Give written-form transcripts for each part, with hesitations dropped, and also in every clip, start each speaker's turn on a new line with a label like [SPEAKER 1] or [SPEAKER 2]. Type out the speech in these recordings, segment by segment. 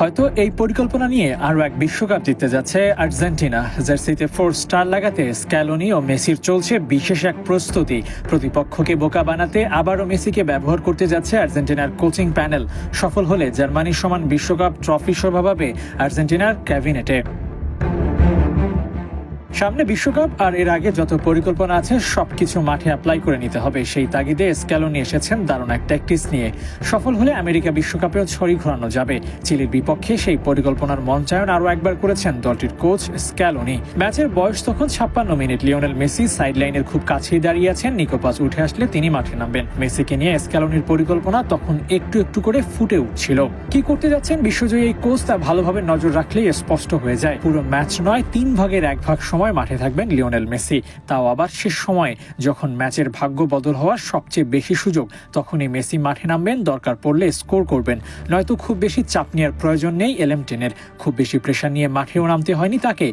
[SPEAKER 1] হয়তো এই পরিকল্পনা নিয়ে আরও এক বিশ্বকাপ জিততে যাচ্ছে আর্জেন্টিনা। জার্সিতে 4 স্টার লাগাতে স্ক্যালোনি ও মেসির চলছে বিশেষ এক প্রস্তুতি। প্রতিপক্ষকে বোকা বানাতে আবারও মেসিকে ব্যবহার করতে যাচ্ছে আর্জেন্টিনার কোচিং প্যানেল। সফল হলে জার্মানির সমান বিশ্বকাপ ট্রফি শোভা পাবে আর্জেন্টিনার ক্যাবিনেটে। সামনে বিশ্বকাপ আর এর আগে যত পরিকল্পনা আছে সবকিছু মাঠে অ্যাপ্লাই করে নিতে হবে। সেই তাগিদে স্ক্যালোনি এসেছেন দারুণ এক ট্যাকটিক্স নিয়ে। সফল হলে আমেরিকা বিশ্বকাপেও ছড়ি ঘোরানো যাবে। চিলির বিপক্ষে সেই পরিকল্পনার মঞ্চায়ন আরও একবার করেছেন দলটির কোচ স্ক্যালোনি। ম্যাচের বয়স তখন 56 মিনিট। লিওনেল মেসি সাইড লাইনের খুব কাছেই দাঁড়িয়ে আছেন। নিকো পাস উঠে আসলে তিনি মাঠে নামবেন। মেসিকে নিয়ে স্ক্যালোনির পরিকল্পনা তখন একটু একটু করে ফুটে উঠছিল। কি করতে যাচ্ছেন বিশ্বজয়ী এই কোচ তা ভালোভাবে নজর রাখলেই স্পষ্ট হয়ে যায়। পুরো ম্যাচ নয়, 3 ভাগের 1 ভাগ সময় মাঠে থাকবেন লিওনেল মেসি। তাও আবার শেষ সময়ে, যখন ম্যাচের ভাগ্য বদল হওয়ার সবচেয়ে বেশি সুযোগ, তখনই মেসি মাঠে নামবেন। দরকার পড়লে স্কোর করবেন। নয়তো খুব বেশি চাপ নেওয়ার প্রয়োজন নেই এলএমটেনের। খুব বেশি প্রেশার নিয়ে মাঠেও নামতে হয়নি তাকে।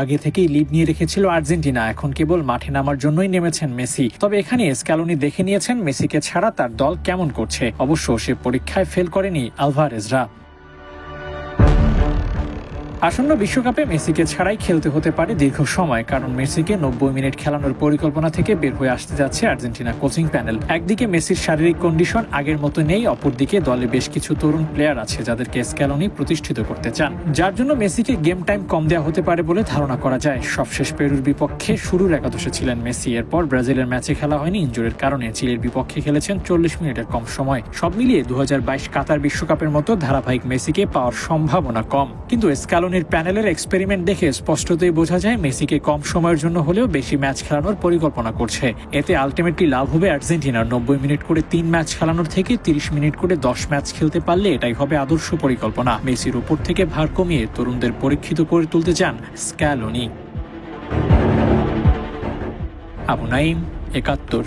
[SPEAKER 1] আগে থেকেই লিড নিয়ে রেখেছিল আর্জেন্টিনা। এখন কেবল মাঠে নামার জন্যই নেমেছেন মেসি। তবে এখানে স্ক্যালোনি দেখে নিয়েছেন মেসিকে ছাড়া তার দল কেমন করছে। অবশ্য সে পরীক্ষায় ফেল করেনি আলভারেজরা। আসন্ন বিশ্বকাপে মেসিকে ছাড়াই খেলতে হতে পারে দীর্ঘ সময়, কারণ মেসিকে 90 মিনিট খেলানোর পরিকল্পনা থেকে বের হয়ে আসতে যাচ্ছে আর্জেন্টিনা কোচিং প্যানেল। একদিকে মেসির শারীরিক কন্ডিশন আগের মতো নেই, অপরদিকে দলে বেশ কিছু তরুণ প্লেয়ার আছে যাদেরকে স্ক্যালোনি প্রতিষ্ঠিত করতে চান, যার জন্য মেসিকে গেম টাইম কম দেওয়া হতে পারে বলে ধারণা করা যায়। সবশেষ পেরুর বিপক্ষে শুরুর একাদশে ছিলেন মেসি। এরপর ব্রাজিলের ম্যাচে খেলা হয়নি ইনজুরির কারণে। চিলির বিপক্ষে খেলেছেন 40 মিনিটের কম সময়। সব মিলিয়ে 2022 কাতার বিশ্বকাপের মতো ধারাবাহিক মেসিকে পাওয়ার সম্ভাবনা কম। কিন্তু স্ক্যালোনির প্যানেলের এক্সপেরিমেন্ট দেখে স্পষ্টতই বোঝা যায় মেসিকে কম সময়ের জন্য হলেও বেশি ম্যাচ খেলানোর পরিকল্পনা করছে। এতে আলটিমেটলি লাভ হবে আর্জেন্টিনার। 90 মিনিট করে 3 ম্যাচ খেলানোর থেকে 30 মিনিট করে 10 ম্যাচ খেলতে পারলে এটাই হবে আদর্শ পরিকল্পনা। মেসির উপর থেকে ভার কমিয়ে তরুণদের পরীক্ষিত করে তুলতে চান স্ক্যালোনি। আবু নাইম, 71।